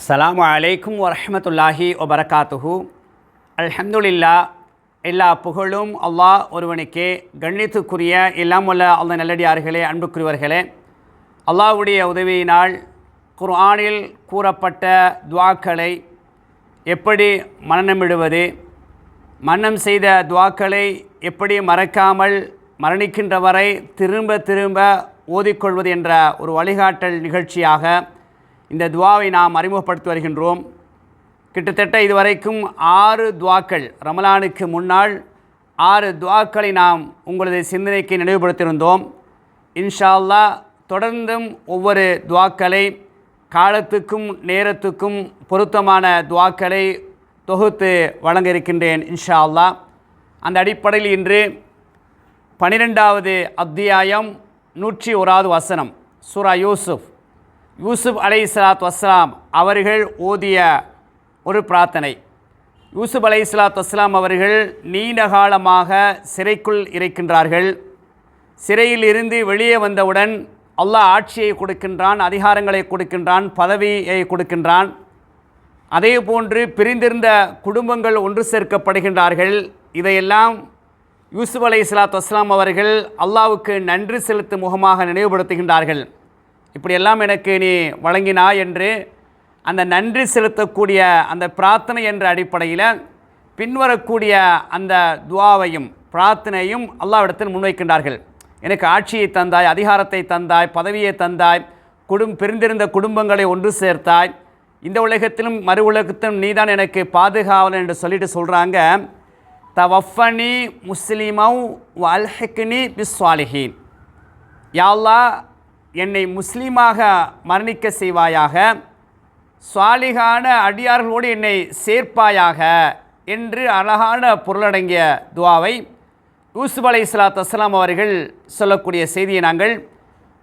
அஸ்ஸலாமு அலைக்கும் வரஹ்மத்துல்லாஹி வபரகாத்துஹு. அல்ஹம்துலில்லாஹ், எல்லா புகழும் அல்லாஹ் ஒருவனுக்கே. கண்ணியத்துக்குரிய எல்லாம் வல்ல அல்லாஹ் நல்லடியார்களே, அன்புக்குரியவர்களே, அல்லாஹ்வுடைய உதவியினால் குர்ஆனில் கூறப்பட்ட துஆக்களை எப்படி மனனமிடுவது, மன்னம் செய்த துஆக்களை எப்படி மறக்காமல் மரணிக்கின்ற வரை திரும்ப திரும்ப ஓதிக்கொள்வது என்ற ஒரு வழிகாட்டல் நிகழ்ச்சியாக இந்த துஆவை நாம் அறிமுகப்படுத்தி வருகின்றோம். கிட்டத்தட்ட இதுவரைக்கும் 6 துஆக்கள், ரமலானுக்கு முன்னால் 6 துஆக்களை நாம் உங்களது சிந்தனைக்கு நினைவுபடுத்தியிருந்தோம். இன்ஷா அல்லாஹ் தொடர்ந்தும் ஒவ்வொரு துஆக்களை, காலத்துக்கும் நேரத்துக்கும் பொருத்தமான துஆக்களை தொகுத்து வழங்க இருக்கின்றேன் இன்ஷா அல்லாஹ். அந்த அடிப்படையில் இன்று 12வது அத்தியாயம் 101வது வசனம், சூரா யூசுப் அலைஹிஸ்ஸலாத்து வஸ்ஸலாம் அவர்கள் ஓதிய ஒரு பிரார்த்தனை. யூசுப் அலைஹிஸ்ஸலாத்து வஸ்ஸலாம் அவர்கள் நீண்ட காலமாக சிறைக்குள் இருக்கின்றார்கள். சிறையில் இருந்து வெளியே வந்தவுடன் அல்லாஹ் ஆட்சியை கொடுக்கின்றான், அதிகாரங்களை கொடுக்கின்றான், பதவியை கொடுக்கின்றான். அதே போன்று பிரிந்திருந்த குடும்பங்கள் ஒன்று சேர்க்கப்படுகின்றார்கள். இதையெல்லாம் யூசுப் அலைஹிஸ்ஸலாத்து வஸ்ஸலாம் அவர்கள் அல்லாஹ்வுக்கு நன்றி செலுத்தும் முகமாக நினைவுபடுத்துகின்றார்கள். இப்படியெல்லாம் எனக்கு நீ வழங்கினாய் என்று அந்த நன்றி செலுத்தக்கூடிய அந்த பிரார்த்தனை என்ற அடிப்படையில் பின்வரக்கூடிய அந்த துஆவையும் பிரார்த்தனையும் அல்லாஹ்விடத்தில் முன்வைக்கின்றார்கள். எனக்கு ஆட்சியை தந்தாய், அதிகாரத்தை தந்தாய், பதவியை தந்தாய், பிரிந்திருந்த குடும்பங்களை ஒன்று சேர்த்தாய், இந்த உலகத்திலும் மறு உலகத்திலும் நீதான் எனக்கு பாதுகாவலன் என்று சொல்லிட்டு சொல்கிறாங்க. தவஃபனி முஸ்லிமவ் வல்ஹிக்னி பிஸ்ஸாலிஹீன். யா அல்லாஹ், என்னை முஸ்லீமாக மரணிக்க செய்வாயாக, சாலிகான அடியார்களோடு என்னை சேர்ப்பாயாக என்று அழகான பொருளடங்கிய துஆவை யூசுப் அலைஹிஸ்ஸலாத்து வஸ்ஸலாம் அவர்கள் சொல்லக்கூடிய செய்தியை நாங்கள்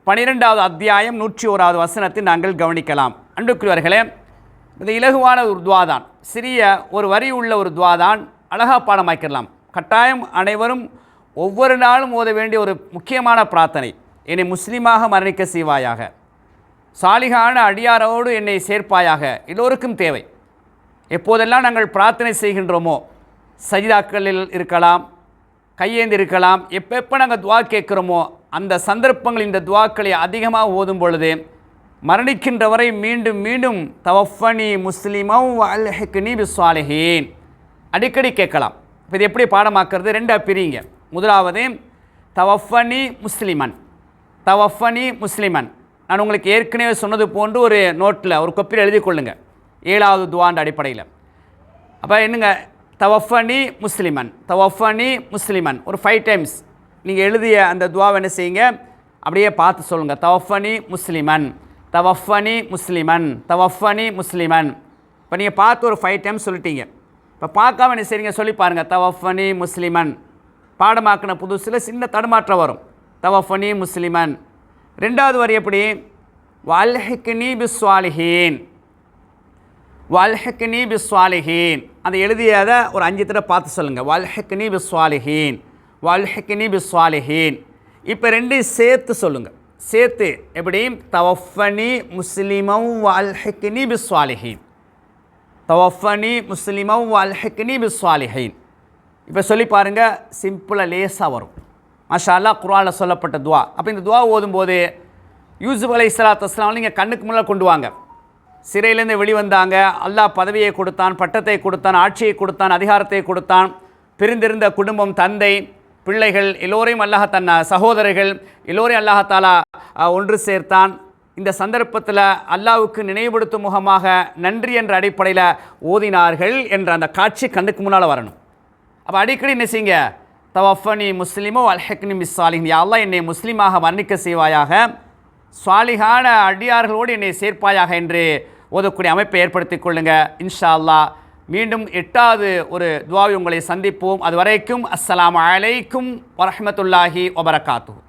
12வது அத்தியாயம் 101வது வசனத்தில் நாங்கள் கவனிக்கலாம். அன்புக்குரியவர்களே, இது இலகுவான ஒரு துஆ தான், சிறிய ஒரு வரி உள்ள ஒரு துஆ தான், அழகாக பாடமாக்கிடலாம். கட்டாயம் அனைவரும் ஒவ்வொரு நாளும் ஓத வேண்டிய ஒரு முக்கியமான பிரார்த்தனை. என்னை முஸ்லீமாக மரணிக்க செய்வாயாக, சாலிகான அடியாரோடு என்னை சேர்ப்பாயாக. எல்லோருக்கும் தேவை. எப்போதெல்லாம் நாங்கள் பிரார்த்தனை செய்கின்றோமோ, சஜிதாக்களில் இருக்கலாம், கையேந்தி இருக்கலாம், எப்போ நாங்கள் துஆ கேட்குறோமோ அந்த சந்தர்ப்பங்கள் இந்த துஆக்களை அதிகமாக ஓதும் பொழுது மரணிக்கின்ற வரை மீண்டும் மீண்டும் தவஃபனி முஸ்லிமவ் வல்ஹிக்னி பிஸ்ஸாலிஹீன் அடிக்கடி கேட்கலாம். இப்போ இது எப்படி பாடமாக்குறது? 2 பிரிங்க. முதலாவது தவஃபனி முஸ்லிமன், தவஃபனி முஸ்லிமன். நான் உங்களுக்கு ஏற்கனவே சொன்னது போன்று ஒரு நோட்டில் ஒரு கொப்பியில் எழுதி கொள்ளுங்கள், 7வது துஆன்ற அடிப்படையில். அப்போ என்னங்க, தவஃபனி முஸ்லிமன், தவஃபனி முஸ்லிமன் ஒரு 5 டைம்ஸ் நீங்கள் எழுதிய அந்த துஆவை என்ன செய்யுங்க, அப்படியே பார்த்து சொல்லுங்கள். தவஃபனி முஸ்லிமன், தவஃபனி முஸ்லிமன், தவஃபனி முஸ்லிமன். இப்போ நீங்கள் பார்த்து ஒரு 5 டைம்ஸ் சொல்லிட்டீங்க. இப்போ பார்க்காம என்ன செய்யுங்க, சொல்லி பாருங்கள். தவஃபனி முஸ்லிமன். பாடமாக்கின புதுசில் சின்ன தடுமாற்றம் வரும். தவஃபனி முஸ்லிமன். 2வது வரி எப்படி? வல்ஹிக்னி பிஸ்ஸாலிஹீன், வல்ஹிக்னி பிஸ்ஸாலிஹீன். அதை எழுதியதை ஒரு 5 தடவை பார்த்து சொல்லுங்கள். வல்ஹிக்னி பிஸ்ஸாலிஹீன், வல்ஹிக்னி பிஸ்ஸாலிஹீன். இப்போ 2 சேர்த்து சொல்லுங்கள். சேர்த்து எப்படி? தவஃபனி முஸ்லிமவ் வல்ஹிக்னி பிஸ்ஸாலிஹீன், தவஃபனி முஸ்லிமவ் வல்ஹிக்னி பிஸ்ஸாலிஹீன். இப்போ சொல்லி பாருங்கள், சிம்பிளாக லேசாக வரும். மாஷா அல்லாஹ், குர்ஆனில் சொல்லப்பட்ட துஆ. அப்போ இந்த துஆ ஓதும்போது யூசுப் அலைஹிஸ்ஸலாத்து வஸ்ஸலாம் நீங்கள் கண்ணுக்கு முன்னால் கொண்டு வாங்க. சிறையிலேருந்து வெளிவந்தாங்க, அல்லாஹ் பதவியை கொடுத்தான், பட்டத்தை கொடுத்தான், ஆட்சியை கொடுத்தான், அதிகாரத்தை கொடுத்தான். பிரிந்திருந்த குடும்பம், தந்தை, பிள்ளைகள் எல்லோரையும் அல்லாஹ், தன் சகோதரர்கள் எல்லோரையும் அல்லாஹ் தஆலா ஒன்று சேர்த்தான். இந்த சந்தர்ப்பத்தில் அல்லாஹ்வுக்கு நினைவுபடுத்தும் முகமாக நன்றி என்ற அடிப்படையில் ஓதினார்கள் என்ற அந்த காட்சி கண்ணுக்கு முன்னால் வரணும். அப்போ அடிக்கடி என்ன செய்யுங்க, தவஃபனி முஸ்லிமோ வல்ஹிக்னி பிஸ்ஸாலிஹீன். யா அல்லாஹ், என்னை முஸ்லீமாக மரணிக்க செய்வாயாக, சாலிகான அடியார்களோடு என்னை சேர்ப்பாயாக என்று ஓதக்கூடிய அமைப்பை ஏற்படுத்திக் கொள்ளுங்கள். இன்ஷா அல்லாஹ் மீண்டும் 8வது ஒரு துஆவை உங்களை சந்திப்போம். அதுவரைக்கும் அஸ்ஸலாமு அலைக்கும் வரஹ்மத்துல்லாஹி வபரகாத்துஹு.